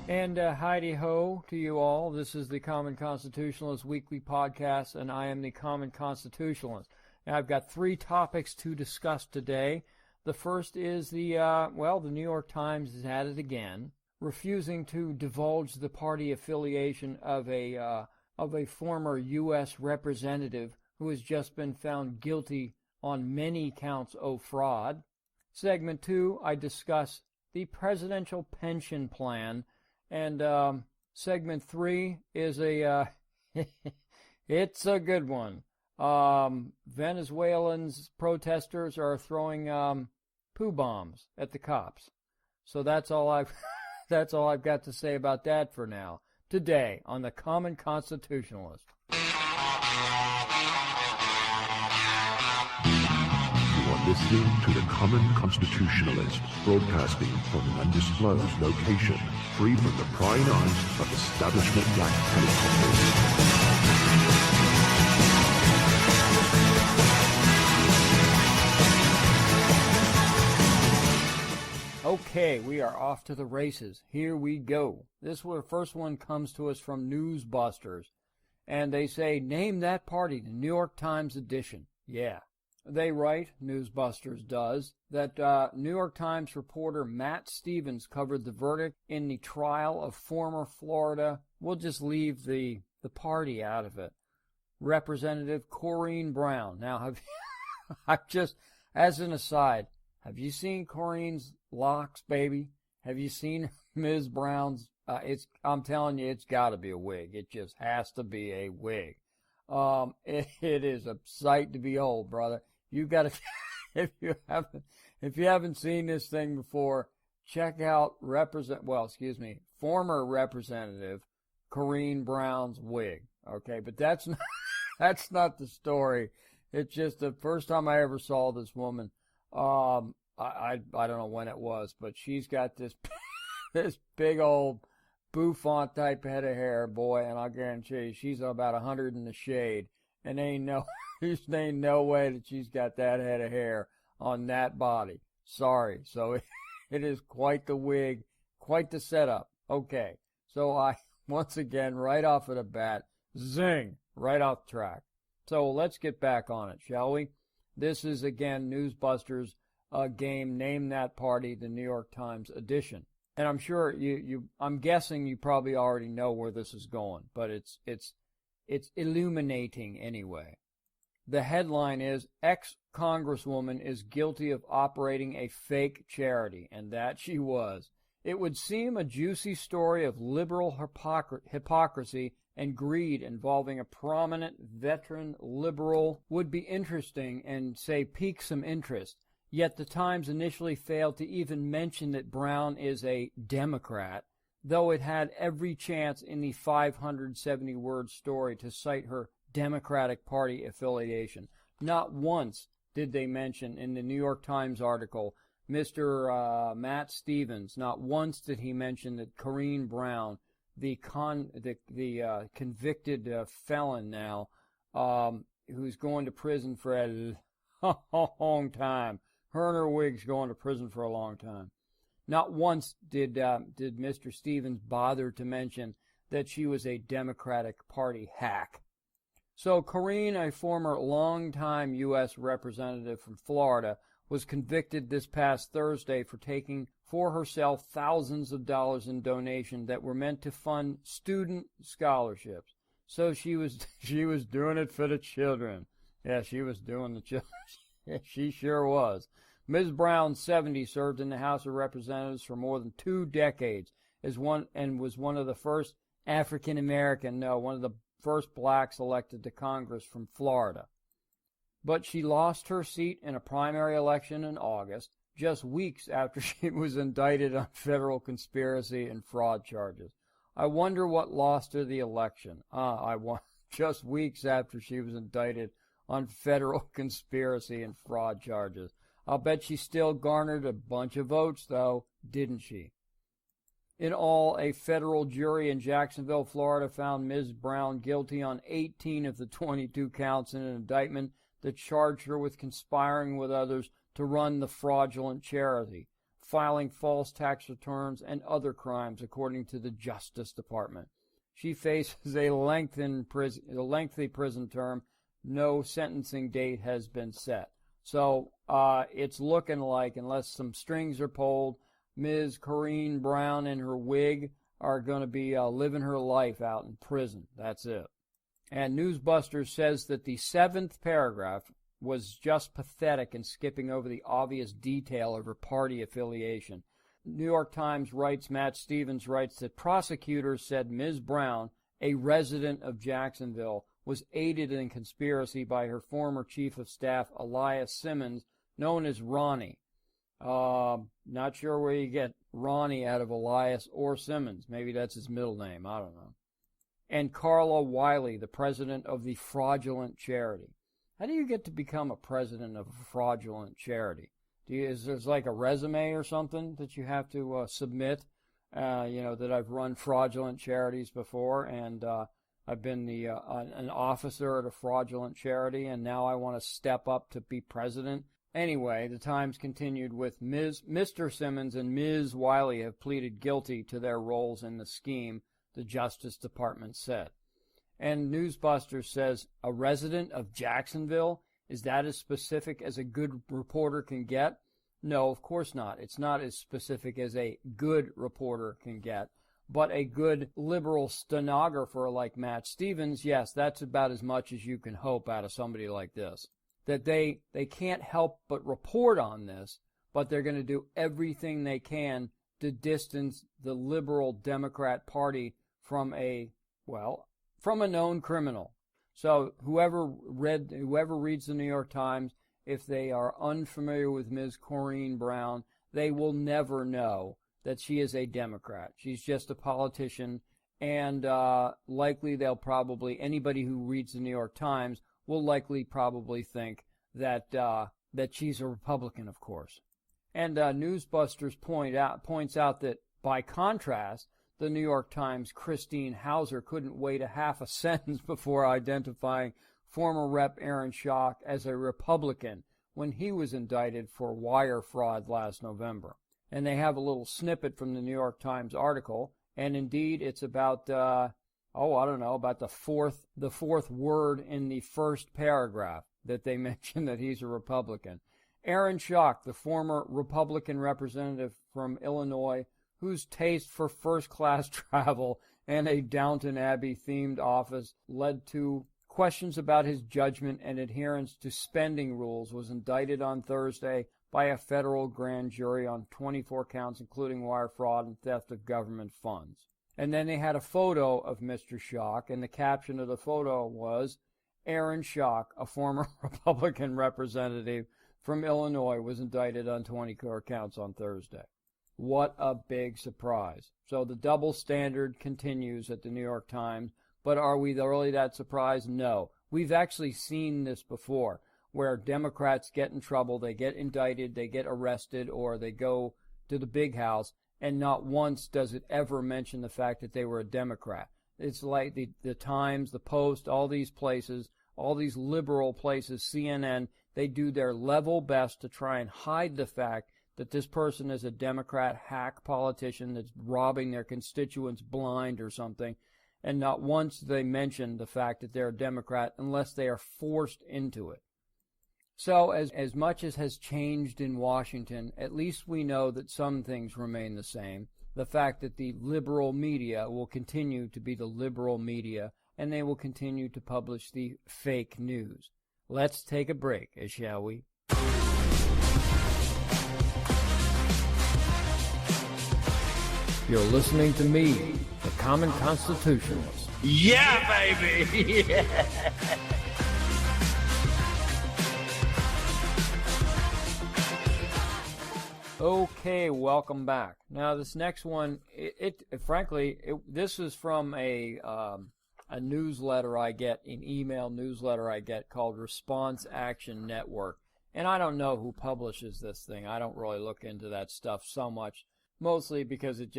And Heidi ho to you all. This is the Common Constitutionalist Weekly Podcast, and I am the Common Constitutionalist. Now, I've got 3 topics to discuss today. The first is the New York Times is at it again, refusing to divulge the party affiliation of a former U.S. representative who has just been found guilty on many counts of fraud. Segment 2, I discuss the presidential pension plan. And segment 3 is it's a good one. Venezuelans protesters are throwing poo bombs at the cops. So that's all I've got to say about that for now. Today on the Common Constitutionalist. Listening to the Common Constitutionalist, broadcasting from an undisclosed location, free from the prying eyes of establishment black helicopters. Okay, we are off to the races. Here we go. First one comes to us from Newsbusters, and they say, name that party, the New York Times edition. Yeah. They write, Newsbusters does, that New York Times reporter Matt Stevens covered the verdict in the trial of former Florida, we'll just leave the party out of it, Representative Corrine Brown. Now, as an aside, have you seen Corrine's locks, baby? Have you seen Ms. Brown's, I'm telling you, it's gotta be a wig. It just has to be a wig. It is a sight to behold, brother. You got to, if you haven't seen this thing before, check out former Representative Corrine Brown's wig. Okay, but that's not the story. It's just the first time I ever saw this woman. I don't know when it was, but she's got this big old bouffant type head of hair, boy, and I guarantee you she's about 100 in the shade, and ain't no way that she's got that head of hair on that body. Sorry. So it is quite the wig, quite the setup. Okay, so I, once again, right off of the bat, zing, right off track. So let's get back on it, shall we? This is, again, Newsbusters game, Name That Party, the New York Times edition. And I'm sure I'm guessing you probably already know where this is going, but it's illuminating anyway. The headline is, ex-congresswoman is guilty of operating a fake charity, and that she was. It would seem a juicy story of liberal hypocrisy and greed involving a prominent veteran liberal would be interesting and, say, pique some interest. Yet the Times initially failed to even mention that Brown is a Democrat, though it had every chance in the 570-word story to cite her Democratic Party affiliation. Not once did they mention in the New York Times article Mr. Matt Stevens. Not once did he mention that Corrine Brown, the convicted felon now, who's going to prison for a long time. Her and her wig's going to prison for a long time. Not once did Mr. Stevens bother to mention that she was a Democratic Party hack. So Corrine, a former longtime U.S. representative from Florida, was convicted this past Thursday for taking for herself thousands of dollars in donations that were meant to fund student scholarships. So she was doing it for the children. Yeah, she was doing the children. Yeah, she sure was. Ms. Brown, 70, served in the House of Representatives for more than 2 decades was one of the first one of the first blacks elected to Congress from Florida. But she lost her seat in a primary election in August, just weeks after she was indicted on federal conspiracy and fraud charges. I wonder what lost her the election. Just weeks after she was indicted on federal conspiracy and fraud charges. I'll bet she still garnered a bunch of votes, though, didn't she? In all, a federal jury in Jacksonville, Florida, found Ms. Brown guilty on 18 of the 22 counts in an indictment that charged her with conspiring with others to run the fraudulent charity. filing false tax returns, and other crimes, according to the Justice Department. She faces a lengthy prison term. No sentencing date has been set. So it's looking like, unless some strings are pulled, Ms. Corrine Brown and her wig are going to be living her life out in prison. That's it. And Newsbusters says that the 7th paragraph was just pathetic in skipping over the obvious detail of her party affiliation. New York Times writes, Matt Stevens writes that prosecutors said Ms. Brown, a resident of Jacksonville, was aided in conspiracy by her former chief of staff, Elias Simmons, known as Ronnie. Not sure where you get Ronnie out of Elias or Simmons. Maybe that's his middle name. I don't know. And Carla Wiley, the president of the fraudulent charity. How do you get to become a president of a fraudulent charity? Is there like a resume or something that you have to submit? That I've run fraudulent charities before, and I've been an officer at a fraudulent charity, and now I want to step up to be president. Anyway, the Times continued with Mr. Simmons and Ms. Wiley have pleaded guilty to their roles in the scheme, the Justice Department said. And Newsbusters says, a resident of Jacksonville? Is that as specific as a good reporter can get? No, of course not. It's not as specific as a good reporter can get. But a good liberal stenographer like Matt Stevens, yes, that's about as much as you can hope out of somebody like this. That they can't help but report on this, but they're going to do everything they can to distance the liberal Democrat Party from a known criminal. So whoever reads the New York Times, if they are unfamiliar with Ms. Corrine Brown, they will never know that she is a Democrat. She's just a politician, and likely anybody who reads the New York Times will likely probably think that she's a Republican, of course. And Newsbusters points out that, by contrast, the New York Times' Christine Hauser couldn't wait a half a sentence before identifying former Rep. Aaron Schock as a Republican when he was indicted for wire fraud last November. And they have a little snippet from the New York Times article, and indeed it's about, about the fourth word in the first paragraph that they mention that he's a Republican. Aaron Schock, the former Republican representative from Illinois, whose taste for first-class travel and a Downton Abbey-themed office led to questions about his judgment and adherence to spending rules, was indicted on Thursday by a federal grand jury on 24 counts, including wire fraud and theft of government funds. And then they had a photo of Mr. Schock, and the caption of the photo was, Aaron Schock, a former Republican representative from Illinois, was indicted on 24 counts on Thursday. What a big surprise. So the double standard continues at the New York Times, but are we really that surprised? No. We've actually seen this before, where Democrats get in trouble, they get indicted, they get arrested, or they go to the big house, and not once does it ever mention the fact that they were a Democrat. It's like the Times, the Post, all these places, all these liberal places, CNN, they do their level best to try and hide the fact that this person is a Democrat hack politician that's robbing their constituents blind or something, and not once do they mention the fact that they're a Democrat unless they are forced into it. So as much as has changed in Washington, at least we know that some things remain the same. The fact that the liberal media will continue to be the liberal media, and they will continue to publish the fake news. Let's take a break, shall we? You're listening to me, the Common Constitutionalist. Yeah, baby! Yeah. Okay, welcome back. Now, this next one, this is from a newsletter I get, an email newsletter I get called Response Action Network. And I don't know who publishes this thing. I don't really look into that stuff so much. Mostly because it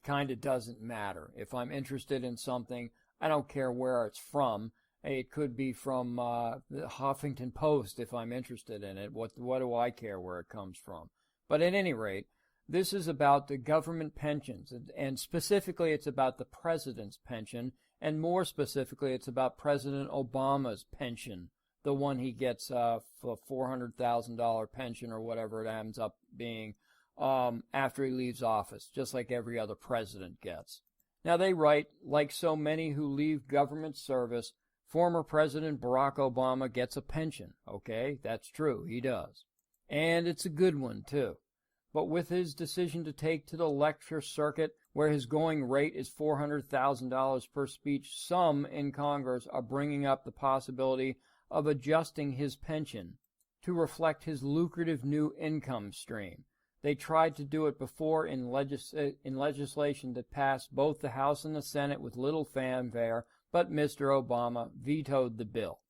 kind of doesn't matter. If I'm interested in something, I don't care where it's from. It could be from the Huffington Post if I'm interested in it. What do I care where it comes from? But at any rate, This is about the government pensions, and specifically it's about the president's pension, and more specifically it's about President Obama's pension, the one he gets for $400,000 pension or whatever it ends up being after he leaves office, just like every other president gets. Now they write, like so many who leave government service, former President Barack Obama gets a pension. Okay, that's true, he does. And it's a good one, too. But with his decision to take to the lecture circuit, where his going rate is $400,000 per speech, some in Congress are bringing up the possibility of adjusting his pension to reflect his lucrative new income stream. They tried to do it before in legislation that passed both the House and the Senate with little fanfare, but Mr. Obama vetoed the bill.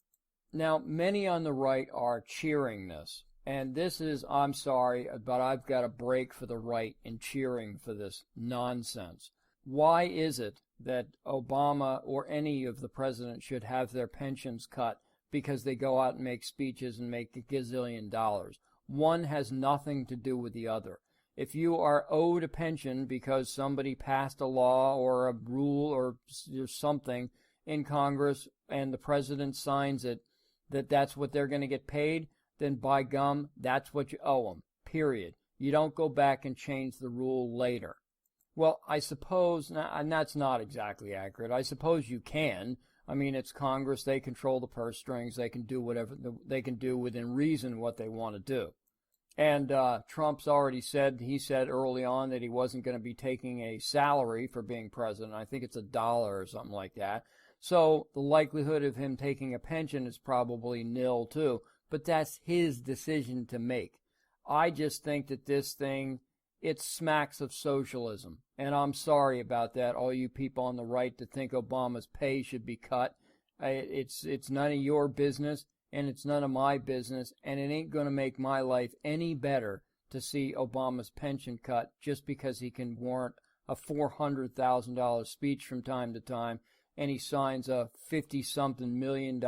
Now, many on the right are cheering this. And this is, I'm sorry, but I've got a break for the right in cheering for this nonsense. Why is it that Obama or any of the presidents should have their pensions cut because they go out and make speeches and make a gazillion dollars? One has nothing to do with the other. If you are owed a pension because somebody passed a law or a rule or something in Congress and the president signs it, that's what they're going to get paid, then by gum, that's what you owe them, period. You don't go back and change the rule later. Well, I suppose, and that's not exactly accurate, I suppose you can. I mean, it's Congress, they control the purse strings, they can do whatever they can do within reason what they want to do. And Trump's already said, he said early on that he wasn't going to be taking a salary for being president. I think it's $1 or something like that. So the likelihood of him taking a pension is probably nil too. But that's his decision to make. I just think that this thing, it smacks of socialism. And I'm sorry about that, all you people on the right that think Obama's pay should be cut. It's none of your business, and it's none of my business, and it ain't going to make my life any better to see Obama's pension cut just because he can warrant a $400,000 speech from time to time, and he signs a $50-something million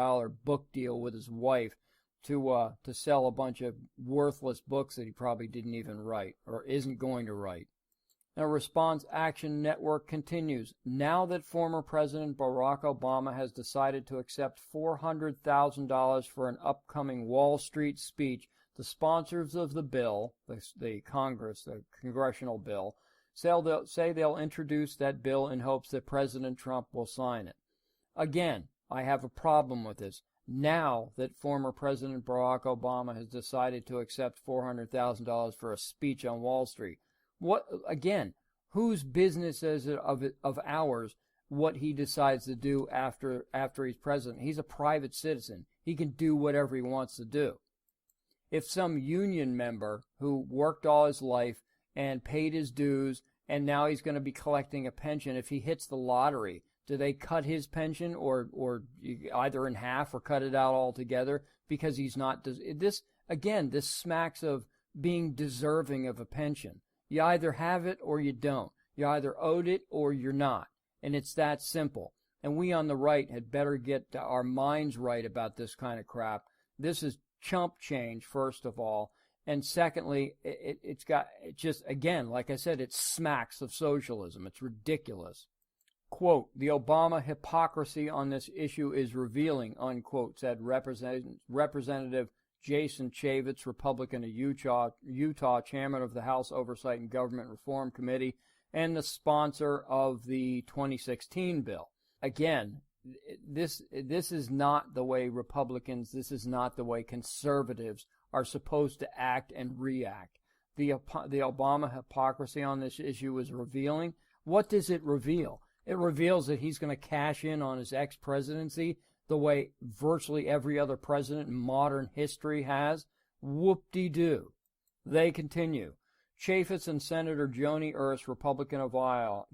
book deal with his wife to sell a bunch of worthless books that he probably didn't even write or isn't going to write. Now, Response Action Network continues. Now that former President Barack Obama has decided to accept $400,000 for an upcoming Wall Street speech, the sponsors of the bill, the congressional bill, say they'll introduce that bill in hopes that President Trump will sign it. Again, I have a problem with this. Now that former President Barack Obama has decided to accept $400,000 for a speech on Wall Street, what again? Whose business is it of ours what he decides to do after he's president? He's a private citizen. He can do whatever he wants to do. If some union member who worked all his life and paid his dues and now he's going to be collecting a pension, if he hits the lottery, do they cut his pension or either in half or cut it out altogether because he's not? This smacks of being deserving of a pension. You either have it or you don't. You either owed it or you're not. And it's that simple. And we on the right had better get our minds right about this kind of crap. This is chump change, first of all. And secondly, it's just, again, like I said, it smacks of socialism. It's ridiculous. Quote, the Obama hypocrisy on this issue is revealing, unquote, said Representative Jason Chaffetz, Republican of Utah, chairman of the House Oversight and Government Reform Committee, and the sponsor of the 2016 bill. Again, this is not the way Republicans, this is not the way conservatives are supposed to act and react. The Obama hypocrisy on this issue is revealing. What does it reveal? It reveals that he's going to cash in on his ex-presidency the way virtually every other president in modern history has. Whoop-de-doo. They continue. Chaffetz and Senator Joni Ernst, Republican of Iowa,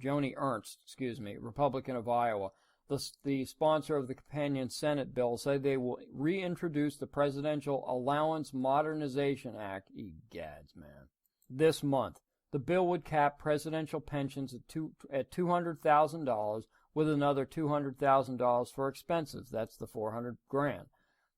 the sponsor of the companion Senate bill, say they will reintroduce the Presidential Allowance Modernization Act, egads, man, this month. The bill would cap presidential pensions at $200,000 with another $200,000 for expenses. That's the $400,000.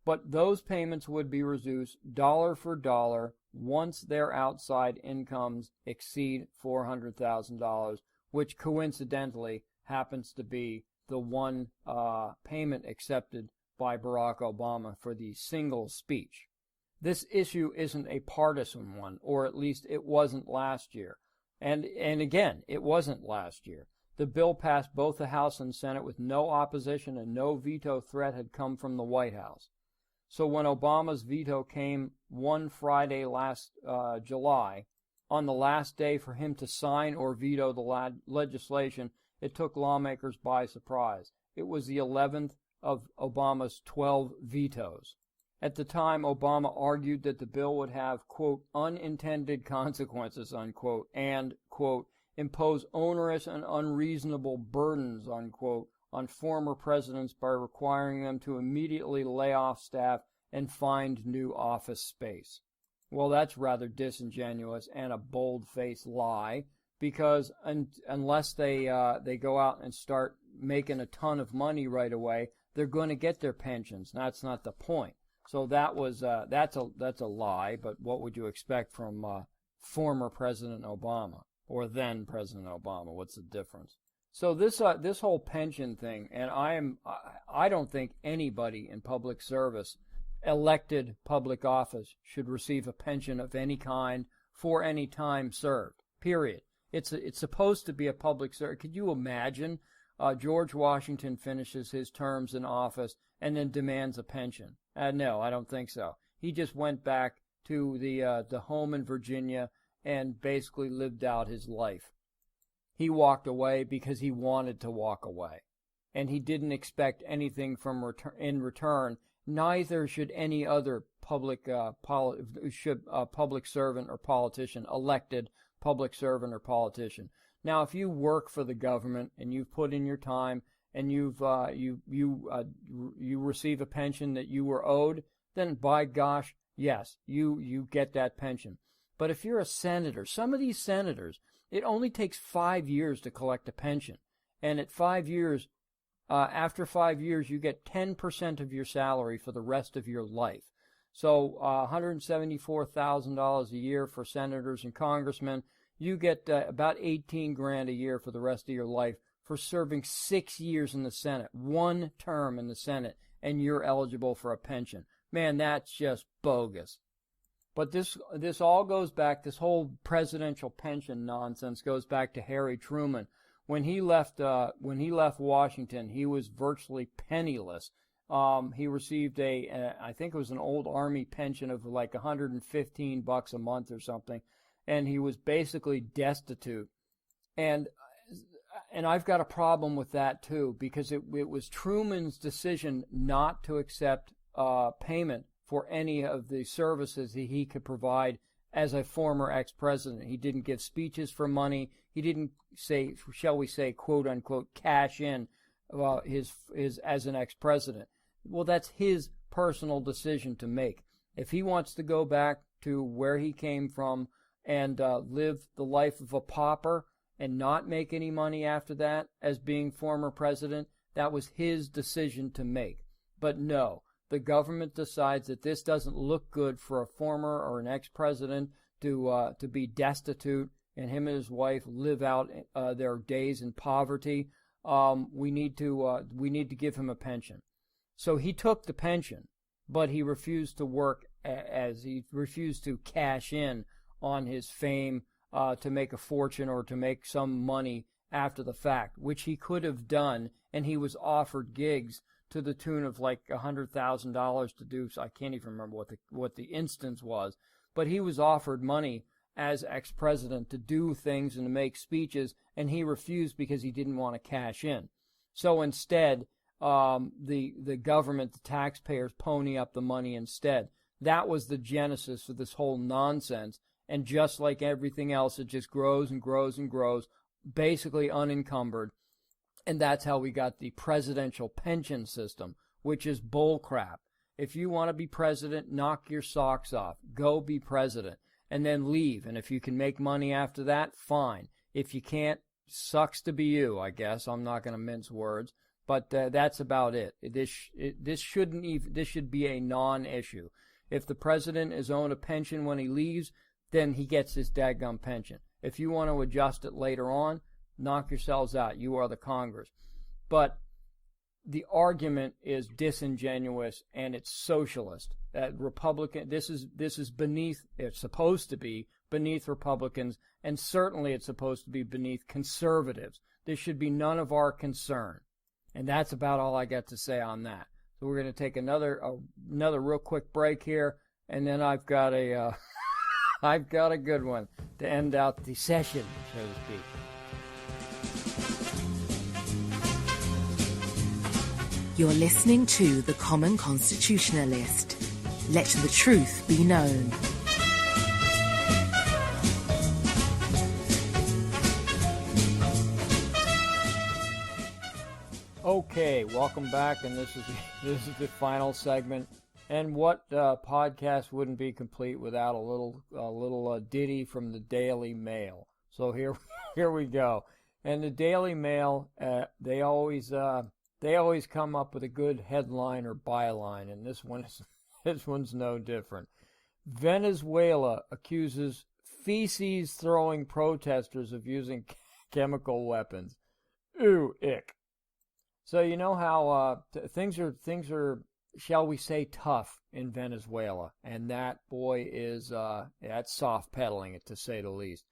But those payments would be reduced dollar for dollar once their outside incomes exceed $400,000, which coincidentally happens to be the one payment accepted by Barack Obama for the single speech. This issue isn't a partisan one, or at least it wasn't last year. And again, it wasn't last year. The bill passed both the House and Senate with no opposition, and no veto threat had come from the White House. So when Obama's veto came one Friday last July, on the last day for him to sign or veto the legislation, it took lawmakers by surprise. It was the 11th of Obama's 12 vetoes. At the time, Obama argued that the bill would have, quote, unintended consequences, unquote, and, quote, impose onerous and unreasonable burdens, unquote, on former presidents by requiring them to immediately lay off staff and find new office space. Well, that's rather disingenuous and a bold-faced lie, because unless they go out and start making a ton of money right away, they're going to get their pensions. That's not the point. So that's a lie. But what would you expect from former President Obama or then President Obama? What's the difference? So this whole pension thing, and I don't think anybody in public service, elected public office, should receive a pension of any kind for any time served. Period. It's supposed to be a public service. Could you imagine George Washington finishes his terms in office and then demands a pension? No, I don't think so. He just went back to the home in Virginia and basically lived out his life. He walked away because he wanted to walk away, and he didn't expect anything in return. Neither should any other public servant or politician, elected public servant or politician. Now, if you work for the government and you've put in your time and you receive a pension that you were owed, then by gosh, yes, you get that pension. But if you're a senator, some of these senators, it only takes 5 years to collect a pension. And at 5 years, after 5 years, you get 10% of your salary for the rest of your life. So $174,000 a year for senators and congressmen. You get about $18,000 a year for the rest of your life for serving 6 years in the Senate, one term in the Senate, and you're eligible for a pension. Man, that's just bogus. But this all goes back, this whole presidential pension nonsense goes back to Harry Truman. When he left Washington, he was virtually penniless. He received I think it was an old Army pension of like $115 a month or something, and he was basically destitute. And I've got a problem with that too, because it was Truman's decision not to accept payment for any of the services that he could provide as a former ex-president. He didn't give speeches for money. He didn't say, shall we say, quote unquote, cash in his as an ex-president. Well, that's his personal decision to make. If he wants to go back to where he came from and live the life of a pauper and not make any money after that as being former president, that was his decision to make. But no, the government decides that this doesn't look good for a former or an ex-president to be destitute and him and his wife live out their days in poverty. We need to give him a pension. So he took the pension, but he refused to work as he refused to cash in on his fame to make a fortune or to make some money after the fact, which he could have done, and he was offered gigs to the tune of like $100,000 to do. So I can't even remember what the instance was, but he was offered money as ex-president to do things and to make speeches, and he refused because he didn't want to cash in. So instead, the government, the taxpayers, pony up the money instead. That was the genesis of this whole nonsense. And just like everything else, it just grows and grows and grows, basically unencumbered. And that's how we got the presidential pension system, which is bullcrap. If you want to be president, knock your socks off. Go be president. And then leave. And if you can make money after that, fine. If you can't, sucks to be you, I guess. I'm not going to mince words. But that's about it. This should be a non-issue. If the president is owed a pension when he leaves, then he gets his dadgum pension. If you want to adjust it later on, knock yourselves out. You are the Congress. But the argument is disingenuous and it's socialist. This is beneath, it's supposed to be beneath Republicans, and certainly it's supposed to be beneath conservatives. This should be none of our concern. And that's about all I got to say on that. So we're going to take another real quick break here, and then I've got a I've got a good one to end out the session, so to speak. You're listening to The Common Constitutionalist. Let the truth be known. Okay, welcome back, and this is the final segment. And what podcast wouldn't be complete without a little ditty from the Daily Mail? So here we go. And the Daily Mail, they always come up with a good headline or byline, and this one's no different. Venezuela accuses feces-throwing protesters of using chemical weapons. Ooh, ick. So you know how things are, shall we say, tough in Venezuela, and that, boy, is that's soft pedaling it, to say the least.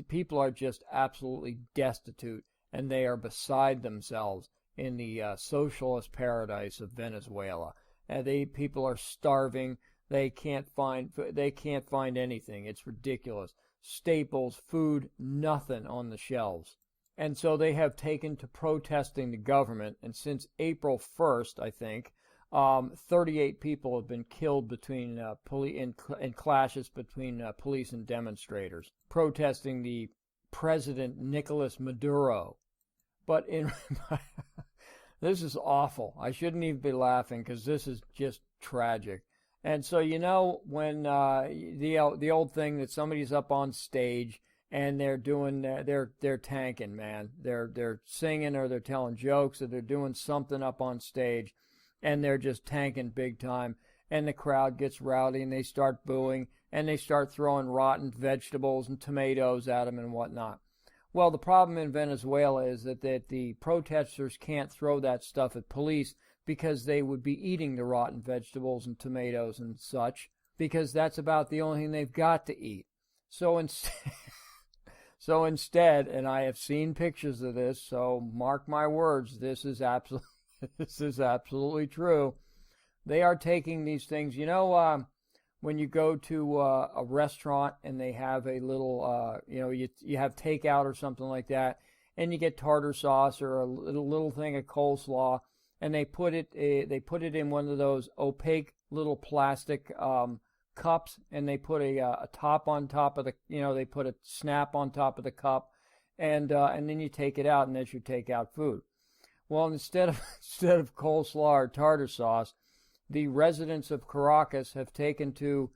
People are just absolutely destitute, and they are beside themselves in the socialist paradise of Venezuela. And people are starving. They can't find anything. It's ridiculous. Staples, food, nothing on the shelves. And so they have taken to protesting the government, and since April 1st, I think, 38 people have been killed in clashes between police and demonstrators, protesting the President Nicolas Maduro. But this is awful. I shouldn't even be laughing because this is just tragic. And so, you know, when the old thing that somebody's up on stage and they're doing they're tanking, man. They're singing, or they're telling jokes, or they're doing something up on stage, and they're just tanking big time. And the crowd gets rowdy, and they start booing, and they start throwing rotten vegetables and tomatoes at them and whatnot. Well, the problem in Venezuela is that the protesters can't throw that stuff at police because they would be eating the rotten vegetables and tomatoes and such, because that's about the only thing they've got to eat. So instead, and I have seen pictures of this, so mark my words, this is absolutely true. They are taking these things, you know, when you go to a restaurant and they have a little, you have takeout or something like that, and you get tartar sauce or a little thing of coleslaw, and they put it in one of those opaque little plastic cups, and they put a top on top of they put a snap on top of the cup, and then you take it out, and that's your takeout food. Well, instead of coleslaw or tartar sauce, the residents of Caracas have taken to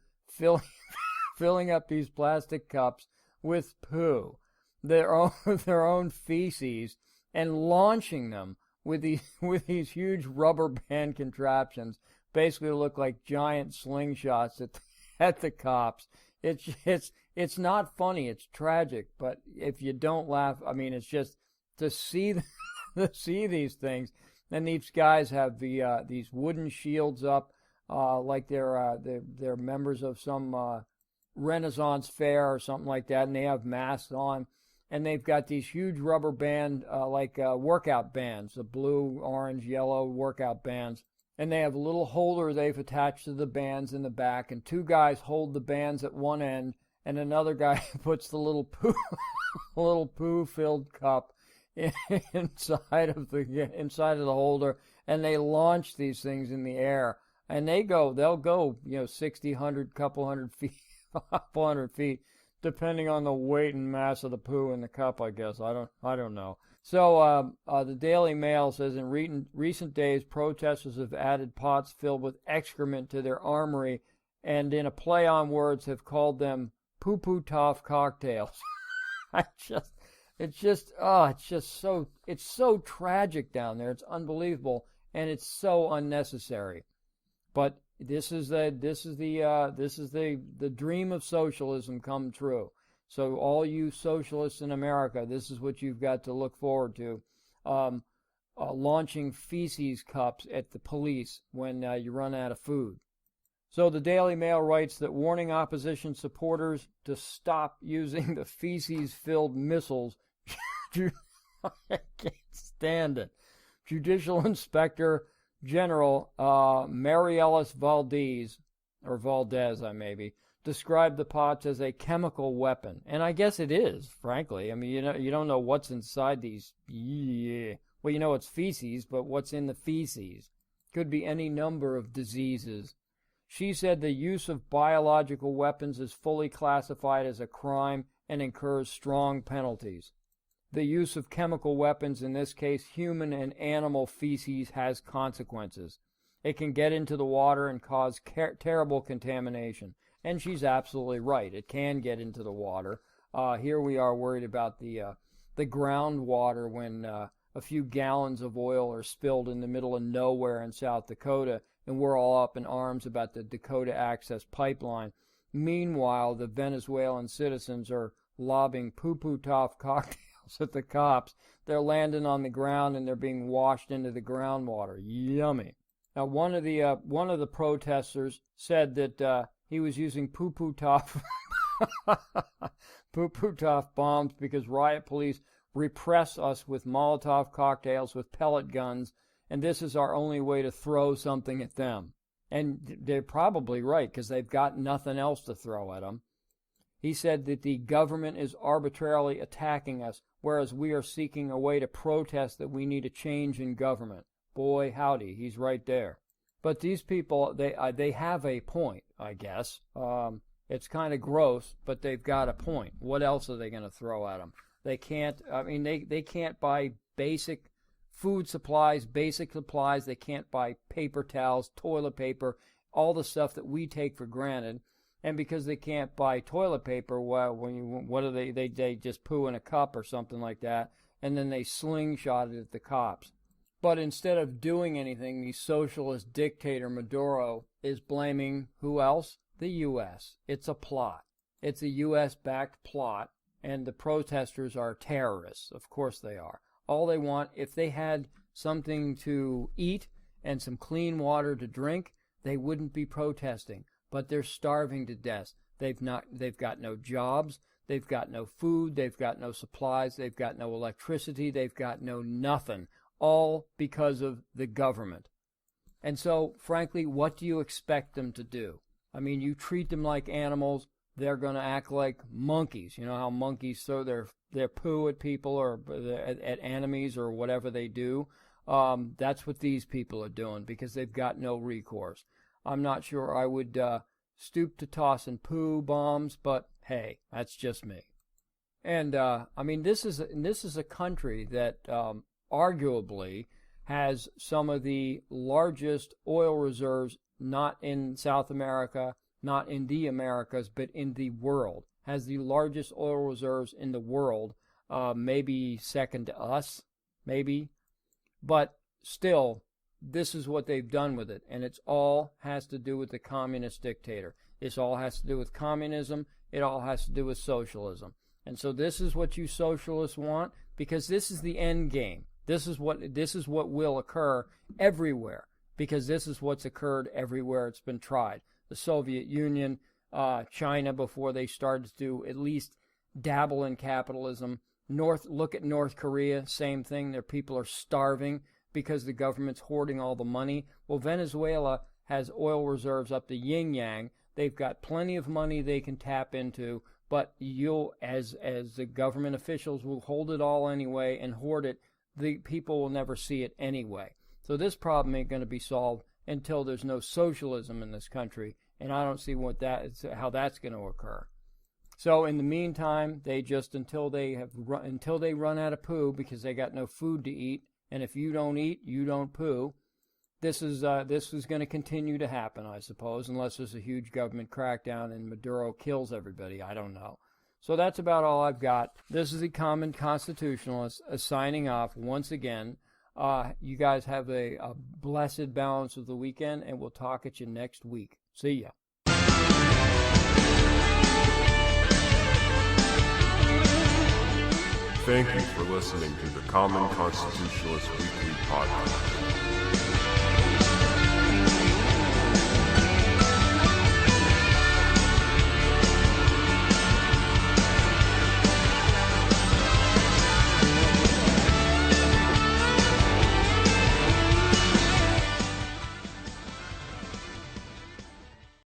filling up these plastic cups with poo, their own feces, and launching them with these huge rubber band contraptions. Basically look like giant slingshots at the cops. It's not funny. It's tragic. But if you don't laugh, I mean, it's just to see these things. And these guys have these wooden shields up, like they're members of some Renaissance fair or something like that, and they have masks on. And they've got these huge rubber band, workout bands, the blue, orange, yellow workout bands. And they have a little holder they've attached to the bands in the back, and two guys hold the bands at one end, and another guy puts the little poo-filled cup inside of the holder, and they launch these things in the air, and they'll go 60, 100, couple hundred feet, depending on the weight and mass of the poo in the cup, I guess. I don't know. So the Daily Mail says, in recent days, protesters have added pots filled with excrement to their armory, and in a play on words have called them poo-poo-toff cocktails. it's just it's so tragic down there. It's unbelievable, and it's so unnecessary. But this is the dream of socialism come true. So all you socialists in America, this is what you've got to look forward to. Launching feces cups at the police when you run out of food. So the Daily Mail writes that warning opposition supporters to stop using the feces-filled missiles. I can't stand it. Judicial Inspector General Marielys Valdez, or Valdez, described the pots as a chemical weapon, and I guess it is. Frankly, I mean, you don't know what's inside these. Well, you know it's feces, but what's in the feces? Could be any number of diseases. She said the use of biological weapons is fully classified as a crime and incurs strong penalties. The use of chemical weapons, in this case human and animal feces, has consequences. It can get into the water and cause terrible contamination. And she's absolutely right. It can get into the water. Here we are worried about the groundwater when a few gallons of oil are spilled in the middle of nowhere in South Dakota, and we're all up in arms about the Dakota Access Pipeline. Meanwhile, the Venezuelan citizens are lobbing poo-poo-toff cocktails at the cops. They're landing on the ground and they're being washed into the groundwater. Yummy. Now, one of the protesters said that he was using poo-poo-toff poo-poo-toff bombs because riot police repress us with Molotov cocktails, with pellet guns, and this is our only way to throw something at them. And they're probably right, because they've got nothing else to throw at them. He said that the government is arbitrarily attacking us, whereas we are seeking a way to protest that we need a change in government. Boy, howdy, he's right there. But these people, they have a point, I guess. It's kind of gross, but they've got a point. What else are they going to throw at them? They can't, they can't buy basic food supplies, basic supplies. They can't buy paper towels, toilet paper, all the stuff that we take for granted. And because they can't buy toilet paper, what do they just poo in a cup or something like that, and then they slingshot it at the cops. But instead of doing anything, the socialist dictator Maduro is blaming who else? The U.S. It's a plot. It's a U.S.-backed plot, and the protesters are terrorists. Of course they are. All they want, if they had something to eat and some clean water to drink, they wouldn't be protesting. But they're starving to death. They've got no jobs. They've got no food. They've got no supplies. They've got no electricity. They've got no nothing. All because of the government. And so, frankly, what do you expect them to do? I mean, you treat them like animals, they're going to act like monkeys. You know how monkeys throw their poo at people or at enemies or whatever they do? That's what these people are doing because they've got no recourse. I'm not sure I would stoop to tossing poo bombs, but hey, that's just me. And, this is a country that arguably has some of the largest oil reserves, not in South America, not in the Americas, but in the world. Has the largest oil reserves in the world, maybe second to us, maybe. But still, this is what they've done with it, and it's all has to do with the communist dictator. This all has to do with communism. It all has to do with socialism. And so this is what you socialists want, because this is the end game. This is what will occur everywhere, because this is what's occurred everywhere it's been tried. The Soviet Union, China, before they started to at least dabble in capitalism. Look at North Korea, same thing. Their people are starving because the government's hoarding all the money. Well, Venezuela has oil reserves up to yin-yang. They've got plenty of money they can tap into, but as the government officials will hold it all anyway and hoard it, the people will never see it anyway. So this problem ain't going to be solved until there's no socialism in this country, and I don't see how that's going to occur. So in the meantime, they just until they run out of poo because they got no food to eat, and if you don't eat, you don't poo. This is going to continue to happen, I suppose, unless there's a huge government crackdown and Maduro kills everybody. I don't know. So that's about all I've got. This is the Common Constitutionalist signing off once again. You guys have a blessed balance of the weekend, and we'll talk at you next week. See ya. Thank you for listening to the Common Constitutionalist Weekly Podcast.